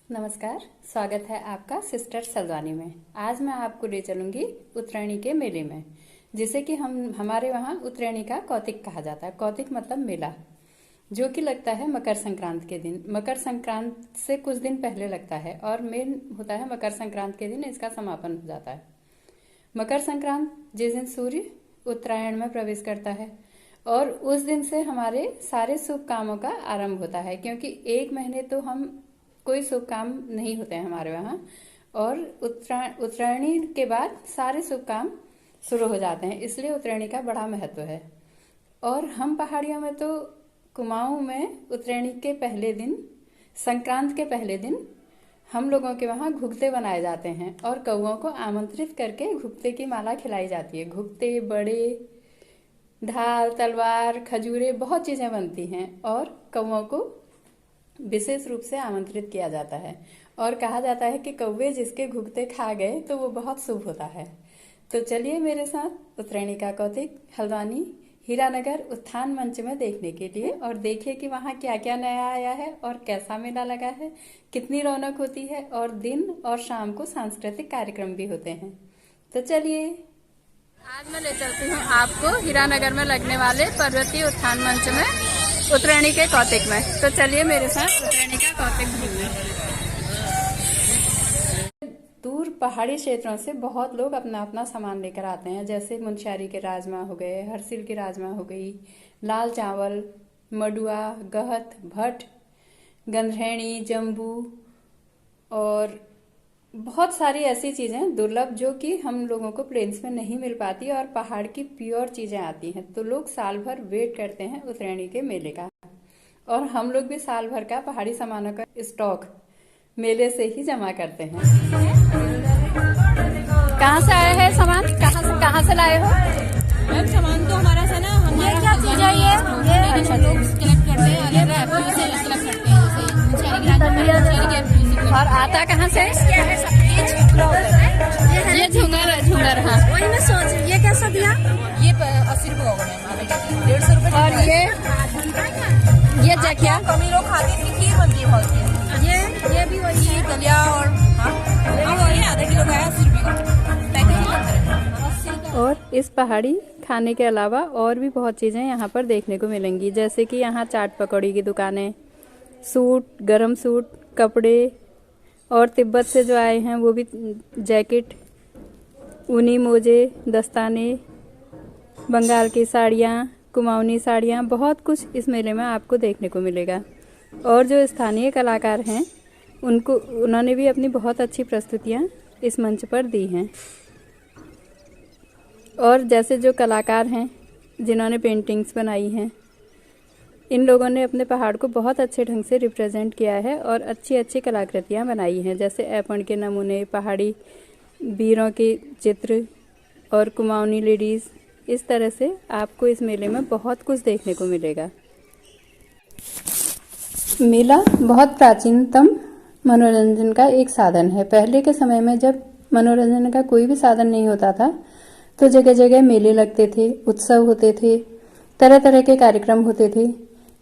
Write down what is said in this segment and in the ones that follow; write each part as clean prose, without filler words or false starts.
नमस्कार, स्वागत है आपका सिस्टर सलवानी में। आज मैं आपको ले चलूंगी उत्तरायणी के मेले में, जिसे कि हमारे वहाँ उत्तरायणी का कौतिक कहा जाता है। कौतिक मतलब मेला, जो कि लगता है मकर संक्रांति के दिन। मकर संक्रांति से कुछ दिन पहले लगता है और मेन होता है मकर संक्रांति के दिन इसका समापन हो जाता है। मकर संक्रांति जिस दिन सूर्य उत्तरायण में प्रवेश करता है और उस दिन से हमारे सारे शुभ कामों का आरंभ होता है, क्योंकि एक महीने तो हम कोई शुभ काम नहीं होते हैं हमारे वहाँ, और उत्तरायणी के बाद सारे शुभ काम शुरू हो जाते हैं। इसलिए उत्तरायणी का बड़ा महत्व है। और हम पहाड़ियों में तो कुमाऊं में उत्तरायणी के पहले दिन, संक्रांत के पहले दिन, हम लोगों के वहाँ घुघते बनाए जाते हैं और कौओं को आमंत्रित करके घुघते की माला खिलाई जाती है। घुघते, बड़े, ढाल, तलवार, खजूरे, बहुत चीजें बनती हैं और कौओं को विशेष रूप से आमंत्रित किया जाता है। और कहा जाता है कि कौवे जिसके घुघते खा गए तो वो बहुत शुभ होता है। तो चलिए मेरे साथ उत्तरायणी का कौतिक हल्द्वानी हीरानगर उत्थान मंच में देखने के लिए, और देखिए कि वहाँ क्या क्या नया आया है और कैसा मेला लगा है, कितनी रौनक होती है, और दिन और शाम को सांस्कृतिक कार्यक्रम भी होते हैं। तो चलिए आज मैं ले चलती हूँ आपको हीरानगर में लगने वाले पर्वतीय उत्थान मंच में, उत्तरायणी के कौतिक में। तो चलिए मेरे साथ उत्तरायणी का कौतिक घूमने। दूर पहाड़ी क्षेत्रों से बहुत लोग अपना अपना सामान लेकर आते हैं, जैसे मुनस्यारी के राजमा हो गए, हरसिल की राजमा हो गई, लाल चावल, मडुआ, गहत, भट्ट, गंधरेणी, जम्बू और बहुत सारी ऐसी चीजें दुर्लभ जो कि हम लोगों को प्लेन्स में नहीं मिल पाती और पहाड़ की प्योर चीजें आती हैं। तो लोग साल भर वेट करते हैं उत्तरायणी के मेले का, और हम लोग भी साल भर का पहाड़ी सामानों का स्टॉक मेले से ही जमा करते हैं। कहाँ से आया है सामान? कहाँ से लाए हो? मैम सामान तो हमारा से ना, हमारा क्या चीज है ये अच्छा लोग कलेक्ट करते हैं, अलग अलग से कलेक्ट करते हैं, जैसे मुनस्यारी की राजमा। और आता कहाँ से? ये झुंगर है, झुंगर। हाँ, वही मैं सोच, ये कैसा दिया? ये 80 रुपए होगा मैम, 150 रुपए। और ये जकिया कमी लोग खाते हैं, खीर बनती है बहुत की। ये भी वही दलिया, और वही आधा किलो का 80 रुपए का पैकेट बनता है। और इस पहाड़ी खाने के अलावा और भी बहुत चीजें यहाँ पर देखने को मिलेंगी, जैसे कि यहाँ चाट पकौड़ी की दुकानें, सूट, गरम सूट, कपड़े, और तिब्बत से जो आए हैं वो भी जैकेट, ऊनी मोजे, दस्ताने, बंगाल की साड़ियाँ, कुमाऊनी साड़ियाँ, बहुत कुछ इस मेले में आपको देखने को मिलेगा। और जो स्थानीय कलाकार हैं उन्होंने भी अपनी बहुत अच्छी प्रस्तुतियाँ इस मंच पर दी हैं। और जैसे जो कलाकार हैं जिन्होंने पेंटिंग्स बनाई हैं, इन लोगों ने अपने पहाड़ को बहुत अच्छे ढंग से रिप्रेजेंट किया है और अच्छी अच्छी कलाकृतियाँ बनाई हैं, जैसे ऐपण के नमूने, पहाड़ी वीरों के चित्र और कुमाऊनी लेडीज़। इस तरह से आपको इस मेले में बहुत कुछ देखने को मिलेगा। मेला बहुत प्राचीनतम मनोरंजन का एक साधन है। पहले के समय में जब मनोरंजन का कोई भी साधन नहीं होता था तो जगह जगह मेले लगते थे, उत्सव होते थे, तरह तरह के कार्यक्रम होते थे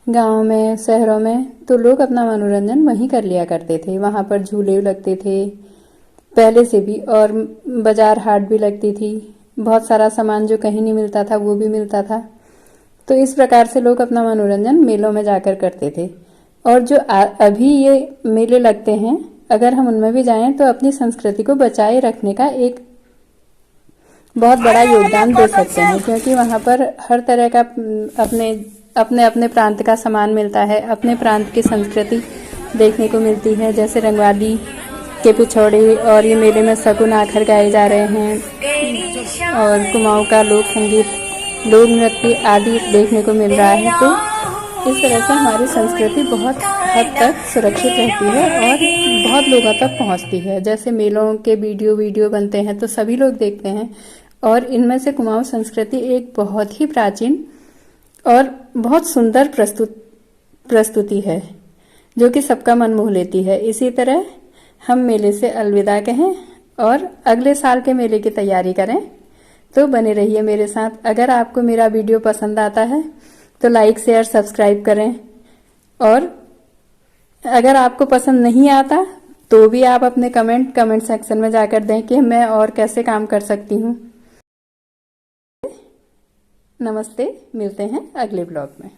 गाँव में, शहरों में। तो लोग अपना मनोरंजन वहीं कर लिया करते थे। वहाँ पर झूले लगते थे पहले से भी, और बाजार हाट भी लगती थी। बहुत सारा सामान जो कहीं नहीं मिलता था वो भी मिलता था। तो इस प्रकार से लोग अपना मनोरंजन मेलों में जाकर करते थे। और जो अभी ये मेले लगते हैं, अगर हम उनमें भी जाएं तो अपनी संस्कृति को बचाए रखने का एक बहुत बड़ा योगदान दे सकते हैं, क्योंकि वहाँ पर हर तरह का अपने अपने प्रांत का सामान मिलता है, अपने प्रांत की संस्कृति देखने को मिलती है, जैसे रंगवाली के पिछौड़े, और ये मेले में शगुन आखर गाए जा रहे हैं, और कुमाऊं का लोक संगीत, लोक नृत्य आदि देखने को मिल रहा है। तो इस तरह से हमारी संस्कृति बहुत हद तक सुरक्षित रहती है और बहुत लोगों तक पहुंचती है। जैसे मेलों के वीडियो बनते हैं तो सभी लोग देखते हैं, और इनमें से कुमाऊं संस्कृति एक बहुत ही प्राचीन और बहुत सुंदर प्रस्तुति है, जो कि सबका मन मोह लेती है। इसी तरह हम मेले से अलविदा कहें और अगले साल के मेले की तैयारी करें। तो बने रहिए मेरे साथ। अगर आपको मेरा वीडियो पसंद आता है तो लाइक, शेयर, सब्सक्राइब करें, और अगर आपको पसंद नहीं आता तो भी आप अपने कमेंट सेक्शन में जाकर दें कि मैं और कैसे काम कर सकती हूँ। नमस्ते, मिलते हैं अगले ब्लॉग में।